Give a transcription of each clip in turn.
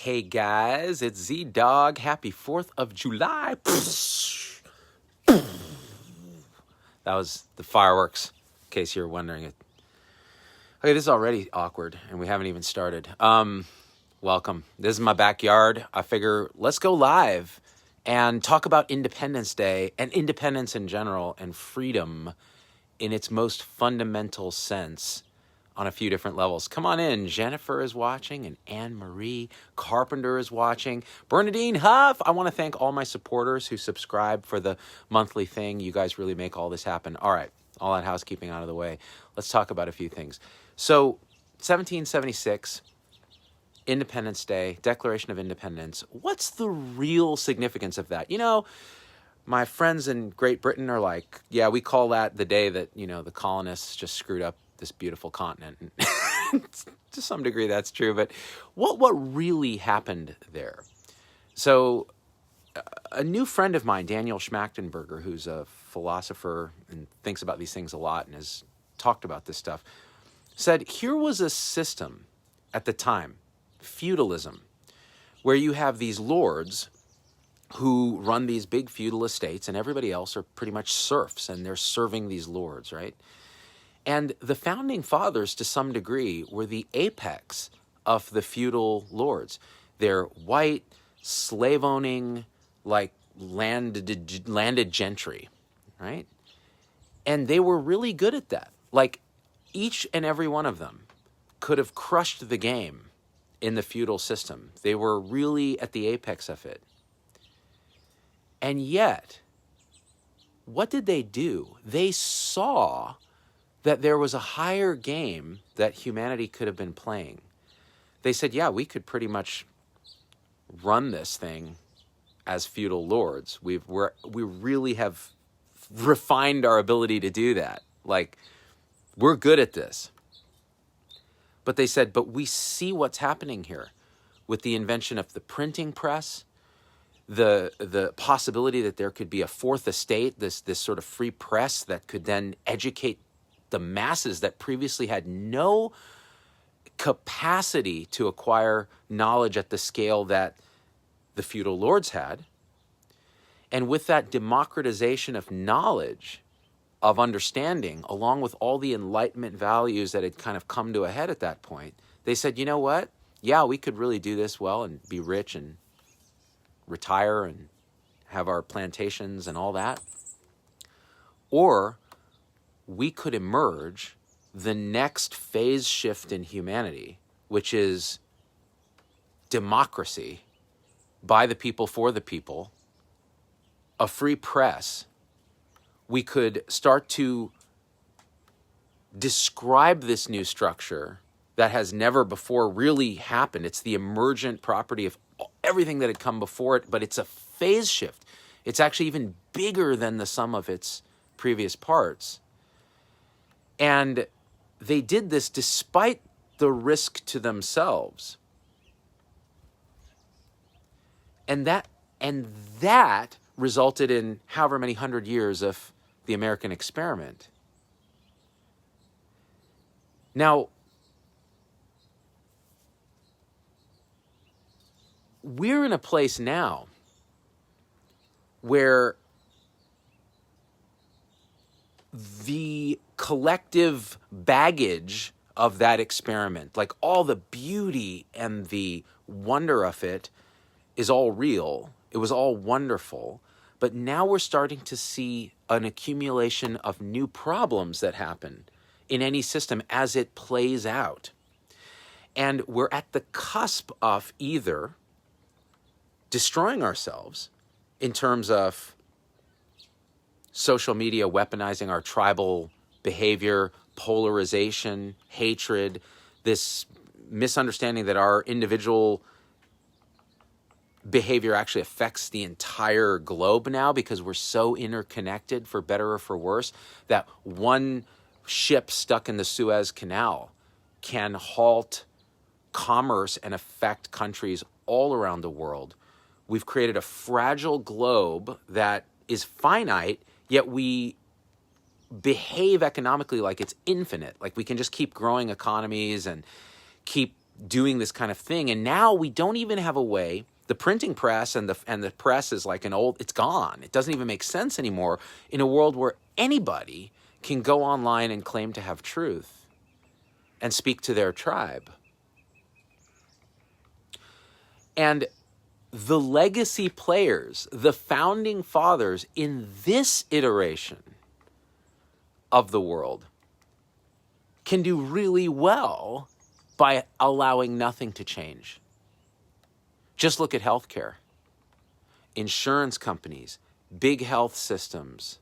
Hey guys, it's Z-Dog. Happy 4th of July. That was the fireworks, in case you're wondering it. Okay, this is already awkward, and we haven't even started. Welcome. This is my backyard. I figure let's go live and talk about Independence Day and independence in general and freedom in its most fundamental sense on a few different levels. Come on in. Jennifer is watching, and Anne-Marie Carpenter is watching. Bernadine Huff. I want to thank all my supporters who subscribe for the monthly thing. You guys really make all this happen. All right, all that housekeeping out of the way. Let's talk about a few things. So, 1776, Independence Day, Declaration of Independence. What's the real significance of that? You know, my friends in Great Britain are like, yeah, we call that the day that, the colonists just screwed up this beautiful continent. To some degree, that's true. But what really happened there? So a new friend of mine, Daniel Schmachtenberger, who's a philosopher and thinks about these things a lot and has talked about this stuff, said here was a system at the time, feudalism, where you have these lords who run these big feudal estates and everybody else are pretty much serfs and they're serving these lords, right? And the founding fathers, to some degree, were the apex of the feudal lords. They're white, slave-owning, like landed gentry, right? And they were really good at that. Like, each and every one of them could have crushed the game in the feudal system. They were really at the apex of it. And yet, what did they do? They saw that there was a higher game that humanity could have been playing. They said, yeah, we could pretty much run this thing as feudal lords. We really have refined our ability to do that. Like, we're good at this. But they said, but we see what's happening here with the invention of the printing press, the possibility that there could be a fourth estate, this sort of free press that could then educate the masses that previously had no capacity to acquire knowledge at the scale that the feudal lords had. And with that democratization of knowledge, of understanding, along with all the Enlightenment values that had kind of come to a head at that point, they said, you know what? Yeah, we could really do this well and be rich and retire and have our plantations and all that. Or we could emerge the next phase shift in humanity, which is democracy, by the people, for the people, a free press. We could start to describe this new structure that has never before really happened. It's the emergent property of everything that had come before it, but it's a phase shift. It's actually even bigger than the sum of its previous parts. And they did this despite the risk to themselves. And that resulted in however many 100 years of the American experiment. Now, we're in a place now where the collective baggage of that experiment, like all the beauty and the wonder of it, is all real. It was all wonderful. But now we're starting to see an accumulation of new problems that happen in any system as it plays out. And we're at the cusp of either destroying ourselves in terms of social media weaponizing our tribal behavior, polarization, hatred, this misunderstanding that our individual behavior actually affects the entire globe now because we're so interconnected, for better or for worse, that one ship stuck in the Suez Canal can halt commerce and affect countries all around the world. We've created a fragile globe that is finite, yet we behave economically like it's infinite. Like we can just keep growing economies and keep doing this kind of thing. And now we don't even have a way. The printing press and the press is like it's gone. It doesn't even make sense anymore in a world where anybody can go online and claim to have truth and speak to their tribe. And the legacy players, the founding fathers in this iteration of the world, can do really well by allowing nothing to change. Just look at healthcare, insurance companies, big health systems,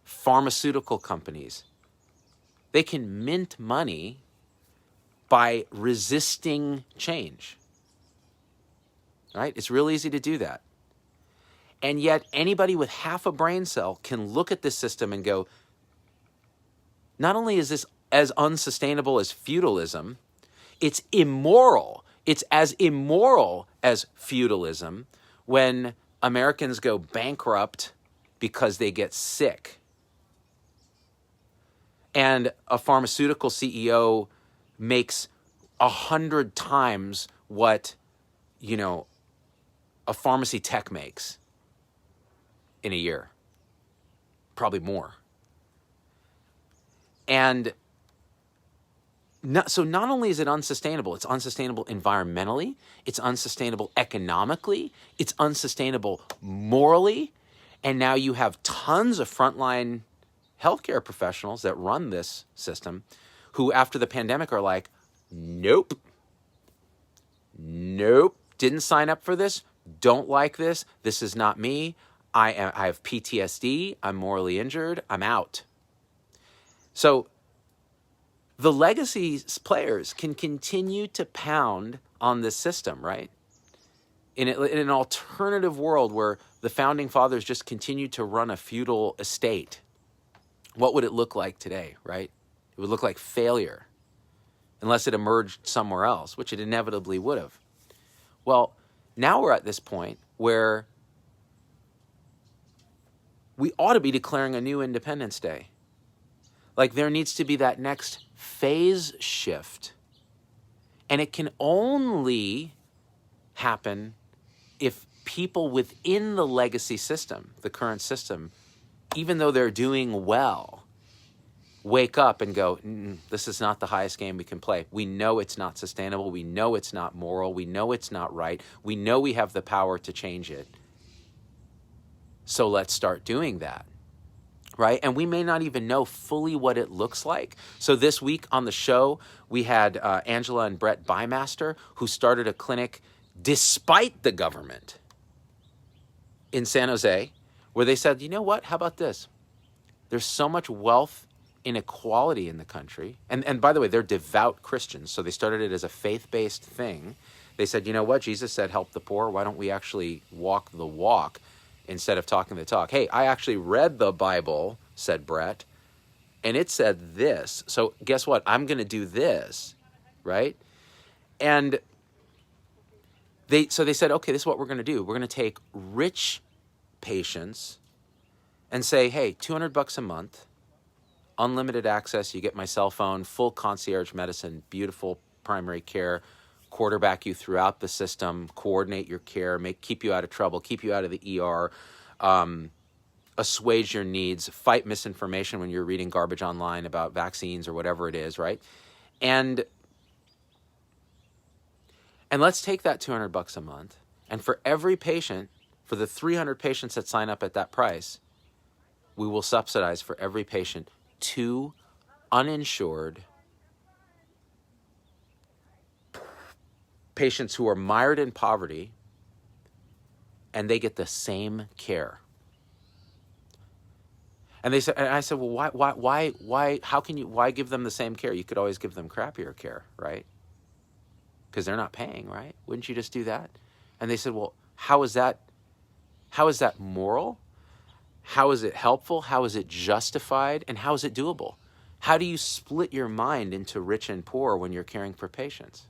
pharmaceutical companies. They can mint money by resisting change. Right? It's real easy to do that. And yet anybody with half a brain cell can look at this system and go, not only is this as unsustainable as feudalism, it's immoral. It's as immoral as feudalism when Americans go bankrupt because they get sick. And a pharmaceutical CEO makes 100 times what, a pharmacy tech makes in a year. Probably more. And so not only is it unsustainable, it's unsustainable environmentally, it's unsustainable economically, it's unsustainable morally, and now you have tons of frontline healthcare professionals that run this system who after the pandemic are like, nope, didn't sign up for this, don't like this, this is not me, I have PTSD, I'm morally injured, I'm out. So the legacy players can continue to pound on this system, right? In an alternative world where the founding fathers just continued to run a feudal estate, what would it look like today, right? It would look like failure, unless it emerged somewhere else, which it inevitably would have. Well, now we're at this point where we ought to be declaring a new Independence Day. Like there needs to be that next phase shift. And it can only happen if people within the legacy system, the current system, even though they're doing well, wake up and go, this is not the highest game we can play. We know it's not sustainable. We know it's not moral. We know it's not right. We know we have the power to change it. So let's start doing that, right? And we may not even know fully what it looks like. So this week on the show, we had Angela and Brett Bymaster, who started a clinic despite the government in San Jose, where they said, you know what, how about this? There's so much wealth inequality in the country. And by the way, they're devout Christians, so they started it as a faith-based thing. They said, you know what, Jesus said, help the poor. Why don't we actually walk the walk instead of talking the talk? Hey, I actually read the Bible, said Brett, and it said this. So guess what? I'm going to do this, right? And they said, okay, this is what we're going to do. We're going to take rich patients and say, hey, $200 a month, unlimited access, you get my cell phone, full concierge medicine, beautiful primary care, quarterback you throughout the system, coordinate your care, keep you out of trouble, keep you out of the ER, assuage your needs, fight misinformation when you're reading garbage online about vaccines or whatever it is, right? And let's take that $200 a month, and for every patient, for the 300 patients that sign up at that price, we will subsidize for every patient 2 uninsured patients who are mired in poverty, and they get the same care. And they said, and I said, well, why give them the same care? You could always give them crappier care, right? Because they're not paying, right? Wouldn't you just do that? And they said, well, how is that moral? How is it helpful? How is it justified? And how is it doable? How do you split your mind into rich and poor when you're caring for patients?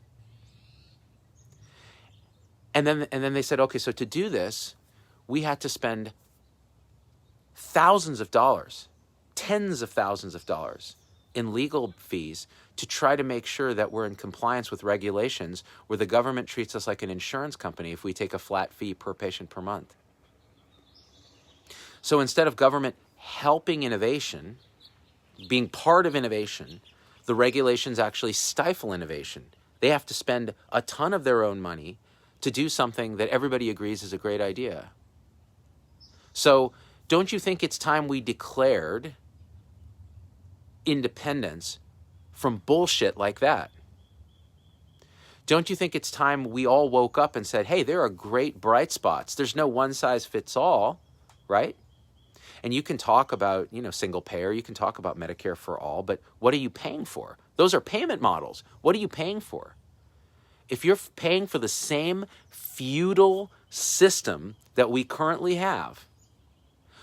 And then they said, okay, so to do this, we had to spend thousands of dollars, tens of thousands of dollars in legal fees to try to make sure that we're in compliance with regulations where the government treats us like an insurance company if we take a flat fee per patient per month. So instead of government helping innovation, being part of innovation, the regulations actually stifle innovation. They have to spend a ton of their own money to do something that everybody agrees is a great idea. So don't you think it's time we declared independence from bullshit like that? Don't you think it's time we all woke up and said, hey, there are great bright spots. There's no one size fits all, right? And you can talk about, single payer, you can talk about Medicare for all, but what are you paying for? Those are payment models. What are you paying for? If you're paying for the same feudal system that we currently have,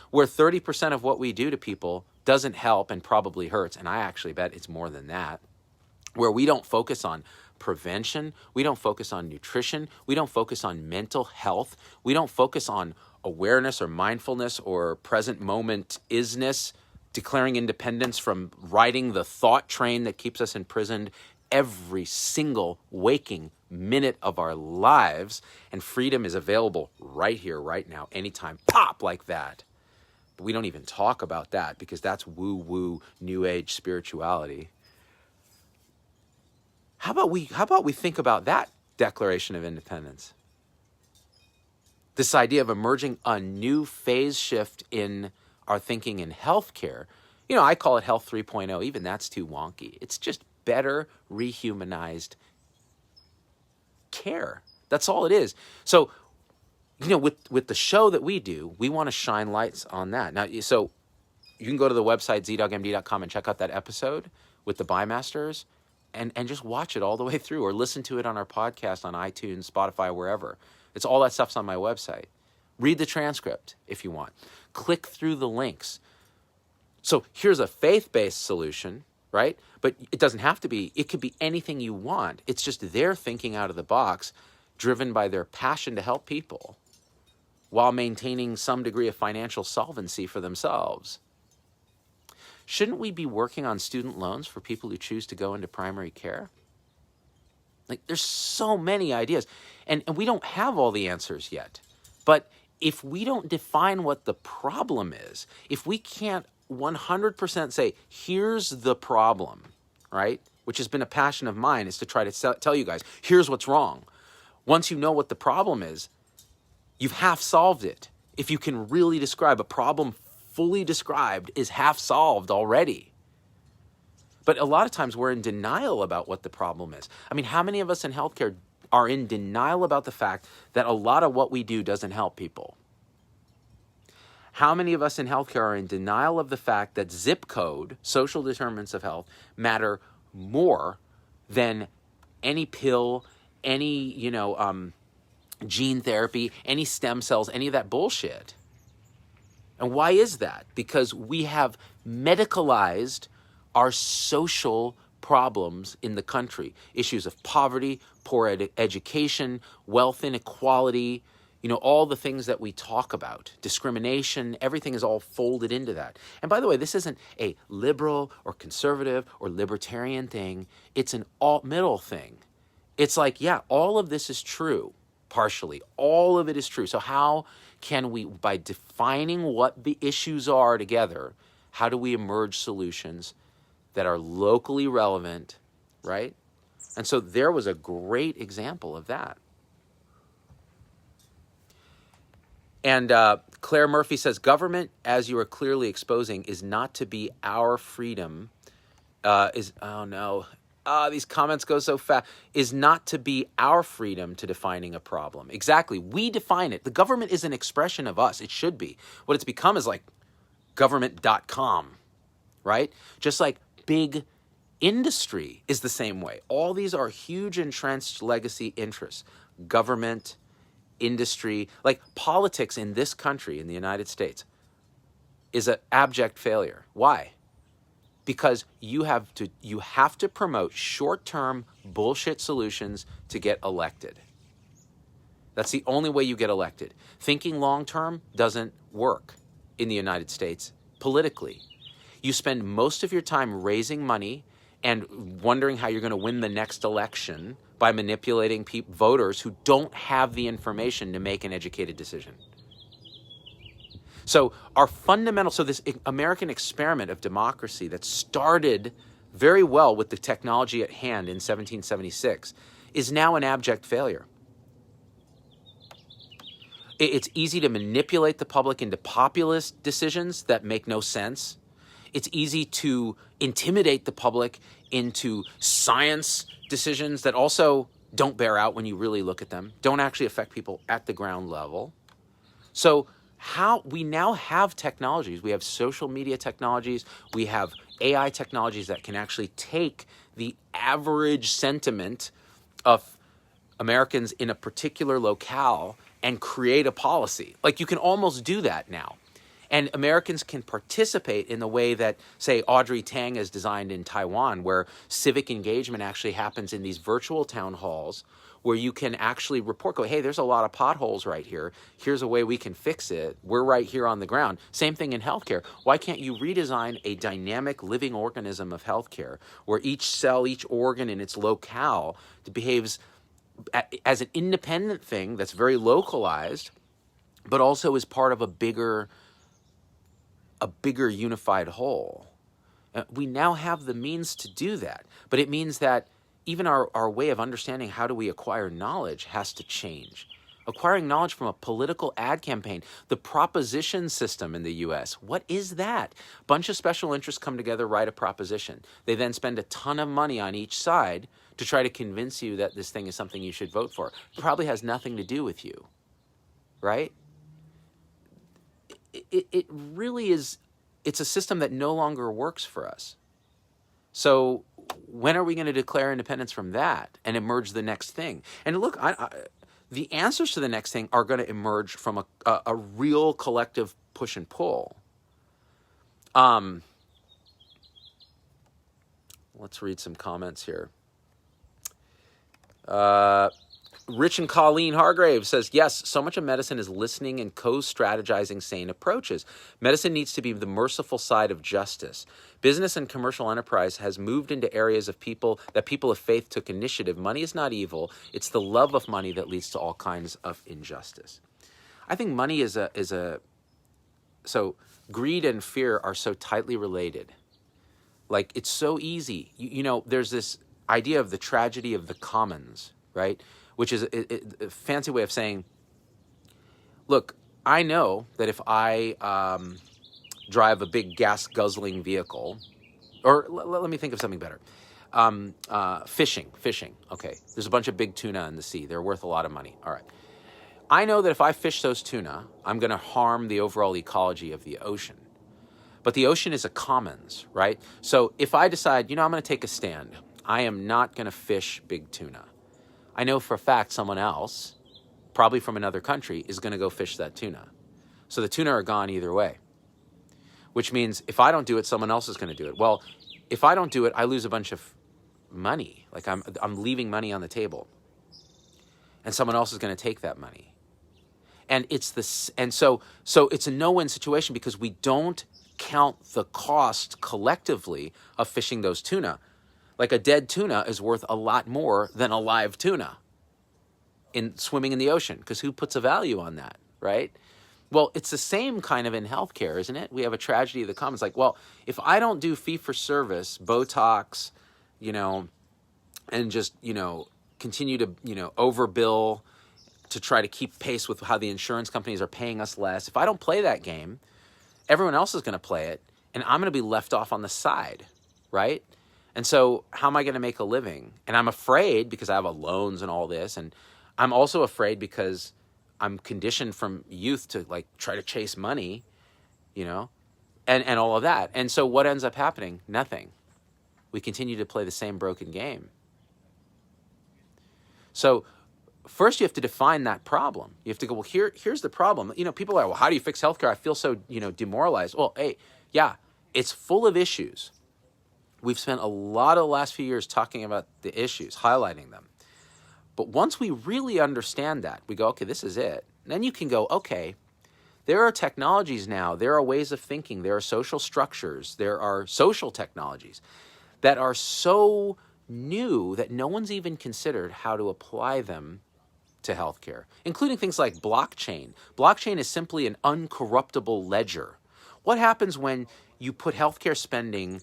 where 30% of what we do to people doesn't help and probably hurts, and I actually bet it's more than that, where we don't focus on prevention, we don't focus on nutrition, we don't focus on mental health, we don't focus on awareness or mindfulness or present moment isness, declaring independence from riding the thought train that keeps us imprisoned every single waking minute of our lives, and freedom is available right here, right now, anytime, pop, like that. But we don't even talk about that because that's woo-woo, new age spirituality. How about we think about that Declaration of Independence? This idea of emerging a new phase shift in our thinking in healthcare. I call it Health 3.0. Even that's too wonky. It's just better rehumanized care. That's all it is. So, with the show that we do, we want to shine lights on that. Now, so you can go to the website, zdogmd.com, and check out that episode with the Bymasters and just watch it all the way through, or listen to it on our podcast on iTunes, Spotify, wherever. It's all that stuff's on my website. Read the transcript if you want. Click through the links. So here's a faith-based solution, right? But it doesn't have to be. It could be anything you want. It's just their thinking out of the box, driven by their passion to help people while maintaining some degree of financial solvency for themselves. Shouldn't we be working on student loans for people who choose to go into primary care? There's so many ideas, and we don't have all the answers yet. But if we don't define what the problem is, if we can't 100% say, here's the problem, right? Which has been a passion of mine, is to try to tell you guys, here's what's wrong. Once you know what the problem is, you've half solved it. If you can really describe a problem fully described, is half solved already. But a lot of times we're in denial about what the problem is. I mean, how many of us in healthcare are in denial about the fact that a lot of what we do doesn't help people? How many of us in healthcare are in denial of the fact that zip code, social determinants of health, matter more than any pill, any, gene therapy, any stem cells, any of that bullshit? And why is that? Because we have medicalized our social problems in the country. Issues of poverty, poor education, wealth inequality, all the things that we talk about, discrimination, everything is all folded into that. And by the way, this isn't a liberal or conservative or libertarian thing. It's an alt-middle thing. It's like, yeah, all of this is true, partially. All of it is true. So how can we, by defining what the issues are together, how do we emerge solutions that are locally relevant, right? And so there was a great example of that. And Claire Murphy says, government, as you are clearly exposing, is not to be our freedom. These comments go so fast. Is not to be our freedom to defining a problem. Exactly. We define it. The government is an expression of us. It should be. What it's become is like government.com, right? Just like big industry is the same way. All these are huge entrenched legacy interests. Government, industry, like politics in this country, in the United States, is an abject failure. Why? Because you have to promote short-term bullshit solutions to get elected. That's the only way you get elected. Thinking long-term doesn't work in the United States politically. You spend most of your time raising money and wondering how you're going to win the next election by manipulating voters who don't have the information to make an educated decision. So this American experiment of democracy that started very well with the technology at hand in 1776 is now an abject failure. It's easy to manipulate the public into populist decisions that make no sense. It's easy to intimidate the public into science decisions that also don't bear out when you really look at them, don't actually affect people at the ground level. So we now have technologies. We have social media technologies. We have AI technologies that can actually take the average sentiment of Americans in a particular locale and create a policy. Like, you can almost do that now. And Americans can participate in the way that, say, Audrey Tang has designed in Taiwan, where civic engagement actually happens in these virtual town halls where you can actually report, go, hey, there's a lot of potholes right here. Here's a way we can fix it. We're right here on the ground. Same thing in healthcare. Why can't you redesign a dynamic living organism of healthcare where each cell, each organ in its locale behaves as an independent thing that's very localized, but also is part of a bigger unified whole? We now have the means to do that, but it means that even our way of understanding how do we acquire knowledge has to change. Acquiring knowledge from a political ad campaign, the proposition system in the US, what is that? Bunch of special interests come together, write a proposition. They then spend a ton of money on each side to try to convince you that this thing is something you should vote for. It probably has nothing to do with you, right? It really is, it's a system that no longer works for us. So when are we going to declare independence from that and emerge the next thing? And look, the answers to the next thing are going to emerge from a real collective push and pull. Let's read some comments here. Rich and Colleen Hargrave says, yes, so much of medicine is listening and co-strategizing sane approaches. Medicine needs to be the merciful side of justice. Business and commercial enterprise has moved into areas of people of faith took initiative. Money is not evil. It's the love of money that leads to all kinds of injustice. I think money so greed and fear are so tightly related. Like, it's so easy. You know, there's this idea of the tragedy of the commons, right? Which is a fancy way of saying, look, I know that if I drive a big gas-guzzling vehicle, or let me think of something better. Fishing, okay. There's a bunch of big tuna in the sea. They're worth a lot of money. All right. I know that if I fish those tuna, I'm going to harm the overall ecology of the ocean. But the ocean is a commons, right? So if I decide, I'm going to take a stand. I am not going to fish big tuna. I know for a fact someone else, probably from another country, is going to go fish that tuna. So the tuna are gone either way, which means if I don't do it, someone else is going to do it. Well, if I don't do it, I lose a bunch of money. Like, I'm leaving money on the table, and someone else is going to take that money. And so it's a no-win situation because we don't count the cost collectively of fishing those tuna. Like, a dead tuna is worth a lot more than a live tuna swimming in the ocean, because who puts a value on that, right? Well, it's the same kind of in healthcare, isn't it? We have a tragedy of the commons. Like, well, if I don't do fee-for-service, Botox, and just, continue to, overbill to try to keep pace with how the insurance companies are paying us less, if I don't play that game, everyone else is going to play it, and I'm going to be left off on the side, right? And so how am I going to make a living? And I'm afraid because I have loans and all this, and I'm also afraid because I'm conditioned from youth to try to chase money, and all of that. And so what ends up happening? Nothing. We continue to play the same broken game. So first you have to define that problem. You have to go, well, here's the problem. People are, well, how do you fix healthcare? I feel so, demoralized. Well, hey, yeah, it's full of issues. We've spent a lot of the last few years talking about the issues, highlighting them. But once we really understand that, we go, okay, this is it. And then you can go, okay, There are technologies now, there are ways of thinking, there are social structures, there are social technologies that are so new that no one's even considered how to apply them to healthcare, including things like blockchain. Blockchain is simply an uncorruptible ledger. What happens when you put healthcare spending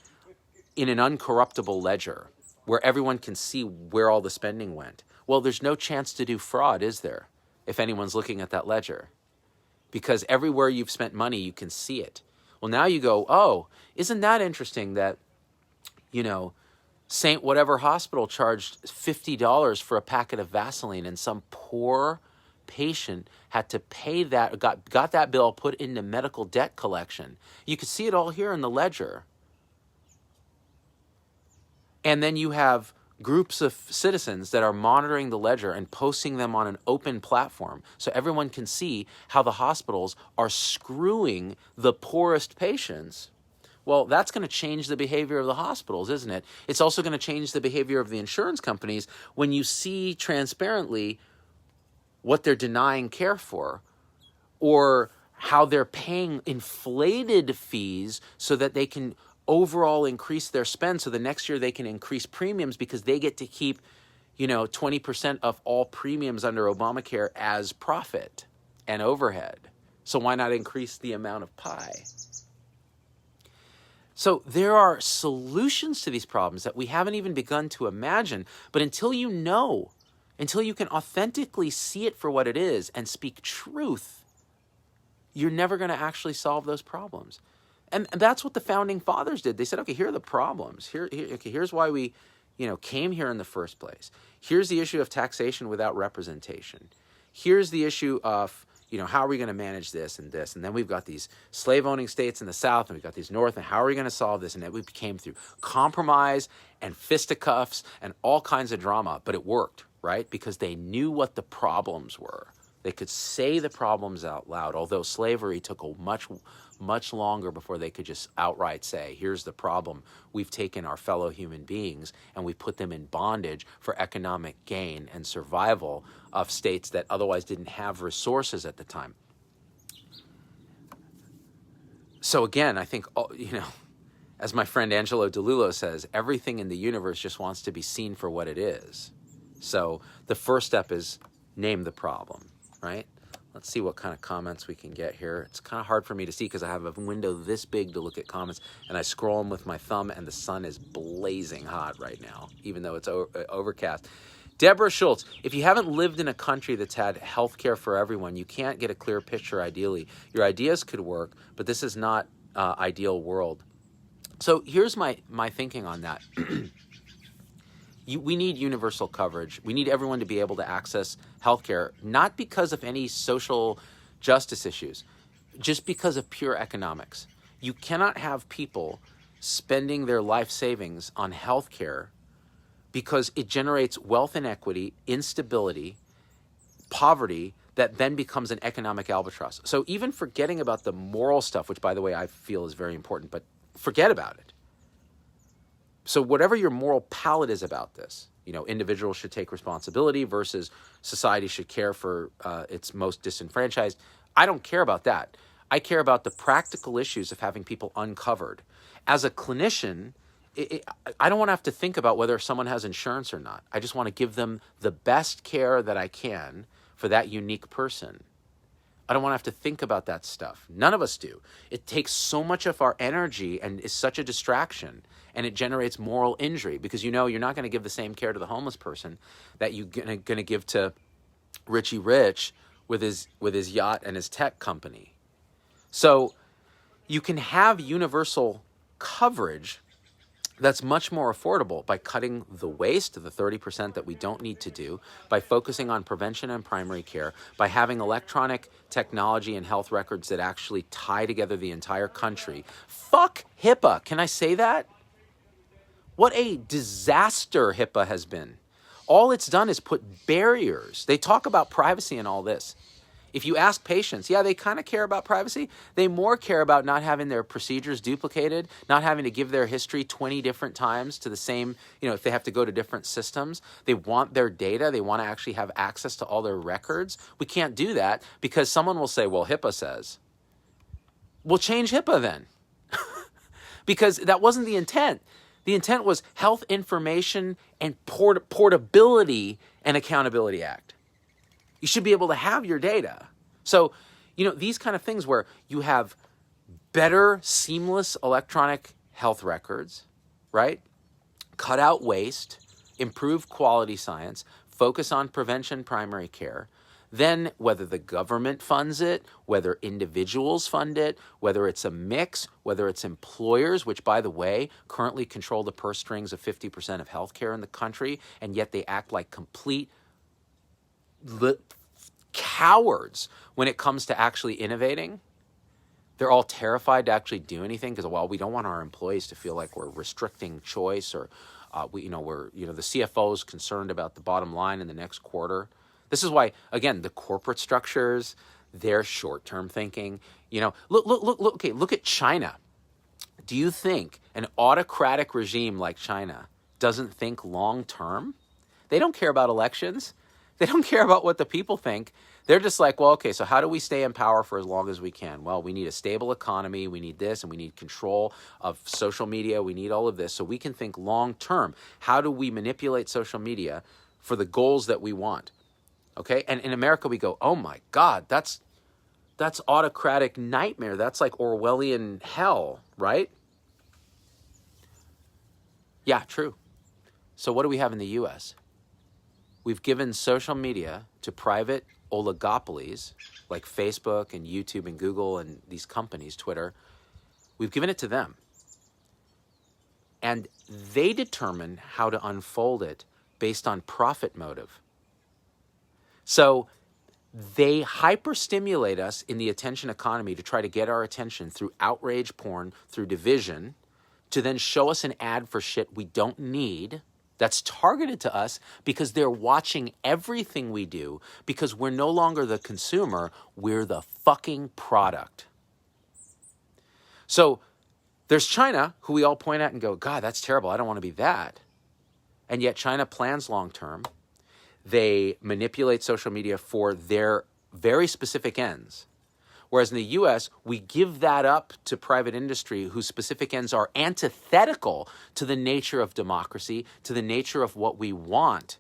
in an uncorruptible ledger where everyone can see where all the spending went? Well, there's no chance to do fraud, is there, if anyone's looking at that ledger? Because everywhere you've spent money, you can see it. Well, now you go, oh, isn't that interesting that, St. Whatever Hospital charged $50 for a packet of Vaseline, and some poor patient had to pay that, got that bill put into medical debt collection. You could see it all here in the ledger. And then you have groups of citizens that are monitoring the ledger and posting them on an open platform so everyone can see how the hospitals are screwing the poorest patients. Well, that's going to change the behavior of the hospitals, isn't it? It's also going to change the behavior of the insurance companies when you see transparently what they're denying care for, or how they're paying inflated fees so that they can overall increase their spend, so the next year they can increase premiums because they get to keep 20% of all premiums under Obamacare as profit and overhead. So why not increase the amount of pie? So there are solutions to these problems that we haven't even begun to imagine. But until you can authentically see it for what it is and speak truth, you're never going to actually solve those problems. And that's what the founding fathers did. They said, okay, here are the problems. Here's why we, came here in the first place. Here's the issue of taxation without representation. Here's the issue of, how are we going to manage this and this? And then we've got these slave-owning states in the South, and we've got these North, and how are we going to solve this? And then we came through compromise and fisticuffs and all kinds of drama, but it worked, right? Because they knew what the problems were. They could say the problems out loud, although slavery took a much longer before they could just outright say, here's the problem. We've taken our fellow human beings and we put them in bondage for economic gain and survival of states that otherwise didn't have resources at the time. So again, I think, as my friend Angelo DeLullo says, everything in the universe just wants to be seen for what it is. So the first step is name the problem, right? Let's see what kind of comments we can get here. It's kind of hard for me to see because I have a window this big to look at comments, and I scroll them with my thumb, and the sun is blazing hot right now, even though it's overcast. Deborah Schultz, if you haven't lived in a country that's had health care for everyone, you can't get a clear picture ideally. Your ideas could work, but this is not ideal world. So here's my thinking on that. We need universal coverage. We need everyone to be able to access healthcare, not because of any social justice issues, just because of pure economics. You cannot have people spending their life savings on healthcare because it generates wealth inequity, instability, poverty, that then becomes an economic albatross. So even forgetting about the moral stuff, which, by the way, I feel is very important, but forget about it. So whatever your moral palette is about this, individuals should take responsibility versus society should care for its most disenfranchised. I don't care about that. I care about the practical issues of having people uncovered. As a clinician, I don't want to have to think about whether someone has insurance or not. I just want to give them the best care that I can for that unique person. I don't want to have to think about that stuff. None of us do. It takes so much of our energy and is such a distraction, and it generates moral injury because you're not going to give the same care to the homeless person that you're going to give to Richie Rich with his yacht and his tech company. So you can have universal coverage that's much more affordable by cutting the waste, the 30% that we don't need to do, by focusing on prevention and primary care, by having electronic technology and health records that actually tie together the entire country. Fuck HIPAA. Can I say that? What a disaster HIPAA has been. All it's done is put barriers. They talk about privacy and all this. If you ask patients, they kind of care about privacy. They more care about not having their procedures duplicated, not having to give their history 20 different times to the same, if they have to go to different systems. They want their data. They want to actually have access to all their records. We can't do that because someone will say, well, HIPAA says. Well, change HIPAA then, because that wasn't the intent. The intent was Health Information and Portability and Accountability Act. You should be able to have your data. So, these kind of things where you have better, seamless electronic health records, right? Cut out waste, improve quality science, focus on prevention, primary care. Then whether the government funds it, whether individuals fund it, whether it's a mix, whether it's employers, which, by the way, currently control the purse strings of 50% of healthcare in the country, and yet they act like complete cowards when it comes to actually innovating. They're all terrified to actually do anything because, well, we don't want our employees to feel like we're restricting choice, or the CFO is concerned about the bottom line in the next quarter. This is why, again, the corporate structures, their short-term thinking. Look at China. Do you think an autocratic regime like China doesn't think long-term? They don't care about elections. They don't care about what the people think. They're just like, well, okay, so how do we stay in power for as long as we can? Well, we need a stable economy. We need this, and we need control of social media. We need all of this so we can think long-term. How do we manipulate social media for the goals that we want? Okay, and in America we go, oh my God, that's autocratic nightmare. That's like Orwellian hell, right? Yeah, true. So what do we have in the U.S.? We've given social media to private oligopolies like Facebook and YouTube and Google and these companies, Twitter. We've given it to them. And they determine how to unfold it based on profit motive. So they hyperstimulate us in the attention economy to try to get our attention through outrage porn, through division, to then show us an ad for shit we don't need that's targeted to us because they're watching everything we do, because we're no longer the consumer, we're the fucking product. So there's China, who we all point at and go, God, that's terrible. I don't want to be that. And yet China plans long term. They manipulate social media for their very specific ends. Whereas in the U.S., we give that up to private industry whose specific ends are antithetical to the nature of democracy, to the nature of what we want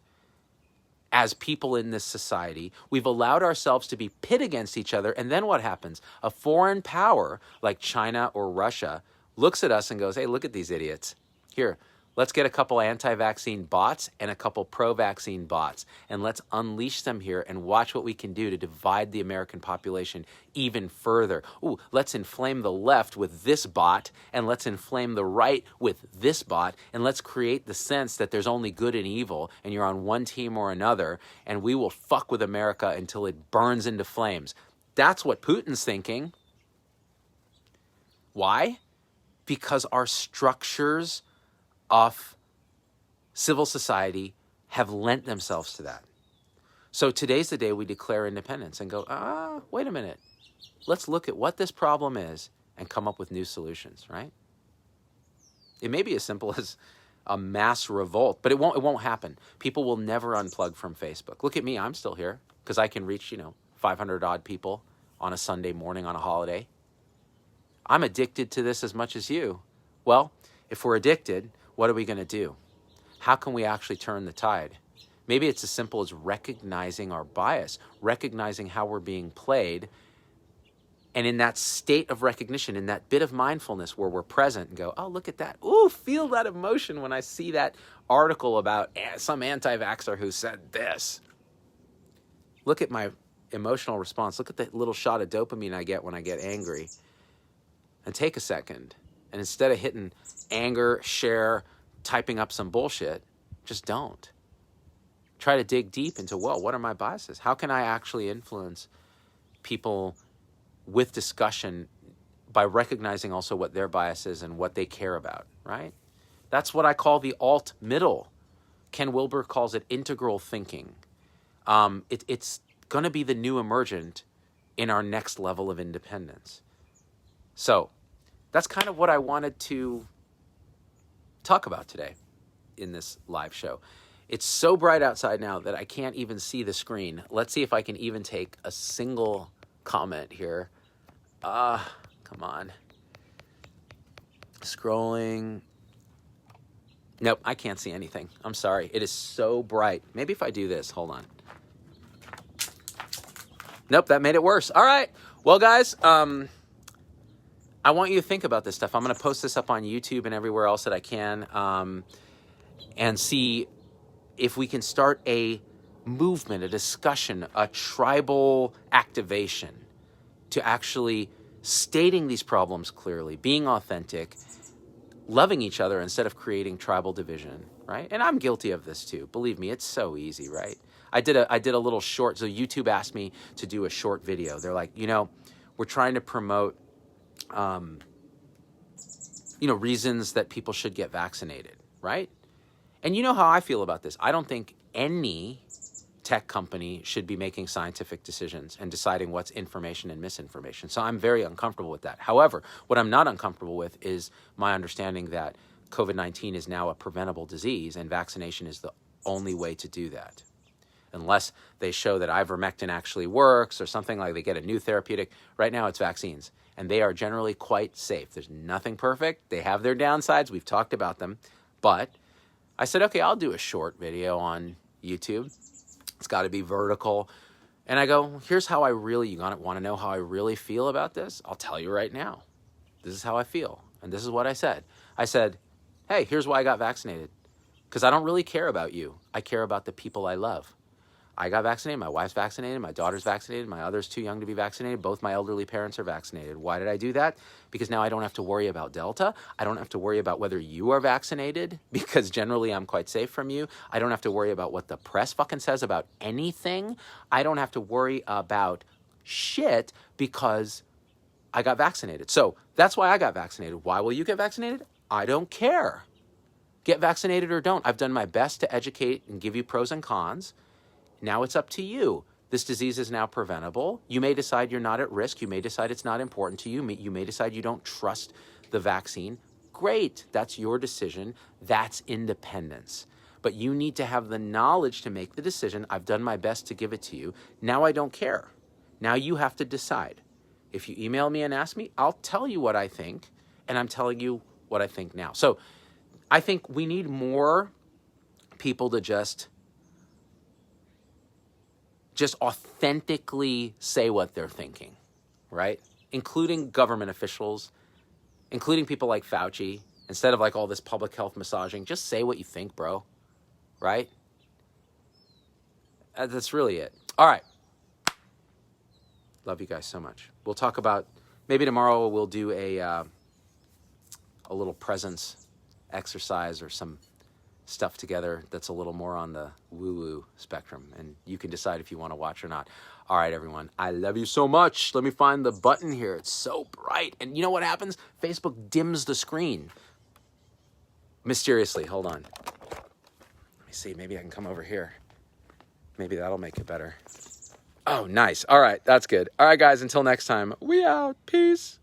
as people in this society. We've allowed ourselves to be pit against each other. And then what happens? A foreign power like China or Russia looks at us and goes, hey, look at these idiots. Here, let's get a couple anti-vaccine bots and a couple pro-vaccine bots, and let's unleash them here and watch what we can do to divide the American population even further. Ooh, let's inflame the left with this bot, and let's inflame the right with this bot, and let's create the sense that there's only good and evil, and you're on one team or another, and we will fuck with America until it burns into flames. That's what Putin's thinking. Why? Because our structures of civil society have lent themselves to that. So today's the day we declare independence and go, wait a minute. Let's look at what this problem is and come up with new solutions, right? It may be as simple as a mass revolt, but it won't happen. People will never unplug from Facebook. Look at me, I'm still here because I can reach, 500 odd people on a Sunday morning on a holiday. I'm addicted to this as much as you. Well, if we're addicted, what are we going to do? How can we actually turn the tide? Maybe it's as simple as recognizing our bias, recognizing how we're being played, and in that state of recognition, in that bit of mindfulness where we're present and go, oh, look at that. Ooh, feel that emotion when I see that article about some anti-vaxxer who said this. Look at my emotional response. Look at the little shot of dopamine I get when I get angry. And take a second. And instead of hitting anger, share, typing up some bullshit, just don't. Try to dig deep into, well, what are my biases? How can I actually influence people with discussion by recognizing also what their bias is and what they care about, right? That's what I call the alt-middle. Ken Wilber calls it integral thinking. It's going to be the new emergent in our next level of independence. So that's kind of what I wanted to talk about today in this live show. It's so bright outside now that I can't even see the screen. Let's see if I can even take a single comment here. Come on. Scrolling. Nope, I can't see anything. I'm sorry. It is so bright. Maybe if I do this, hold on. Nope, that made it worse. All right. Well, guys, I want you to think about this stuff. I'm going to post this up on YouTube and everywhere else that I can, and see if we can start a movement, a discussion, a tribal activation to actually stating these problems clearly, being authentic, loving each other instead of creating tribal division, right? And I'm guilty of this too. Believe me, it's so easy, right? I did a little short. So YouTube asked me to do a short video. They're like, we're trying to promote, reasons that people should get vaccinated, right? And you know how I feel about this. I don't think any tech company should be making scientific decisions and deciding what's information and misinformation. So I'm very uncomfortable with that. However, what I'm not uncomfortable with is my understanding that COVID-19 is now a preventable disease and vaccination is the only way to do that. Unless they show that ivermectin actually works or something, like they get a new therapeutic. Right now it's vaccines, and they are generally quite safe. There's nothing perfect. They have their downsides. We've talked about them. But I said, okay, I'll do a short video on YouTube. It's got to be vertical. And I go, here's how you want to know how I really feel about this? I'll tell you right now. This is how I feel. And this is what I said. I said, hey, here's why I got vaccinated. Because I don't really care about you. I care about the people I love. I got vaccinated. My wife's vaccinated. My daughter's vaccinated. My other's too young to be vaccinated. Both my elderly parents are vaccinated. Why did I do that? Because now I don't have to worry about Delta. I don't have to worry about whether you are vaccinated, because generally I'm quite safe from you. I don't have to worry about what the press fucking says about anything. I don't have to worry about shit because I got vaccinated. So that's why I got vaccinated. Why will you get vaccinated? I don't care. Get vaccinated or don't. I've done my best to educate and give you pros and cons. Now it's up to you. This disease is now preventable. You may decide you're not at risk. You may decide it's not important to you. You may decide you don't trust the vaccine. Great. That's your decision. That's independence. But you need to have the knowledge to make the decision. I've done my best to give it to you. Now I don't care. Now you have to decide. If you email me and ask me, I'll tell you what I think, and I'm telling you what I think now. So I think we need more people to just authentically say what they're thinking, right? Including government officials, including people like Fauci. Instead of like all this public health massaging, just say what you think, bro, right? That's really it. All right. Love you guys so much. We'll talk about, maybe tomorrow we'll do a little presence exercise or some stuff together that's a little more on the woo-woo spectrum, and you can decide if you want to watch or not. All right, everyone, I love you so much. Let me find the button here. It's so bright, and you know what happens? Facebook dims the screen mysteriously. Hold on. Let me see. Maybe I can come over here. Maybe that'll make it better. Oh, nice. All right, that's good. All right, guys, until next time, we out. Peace.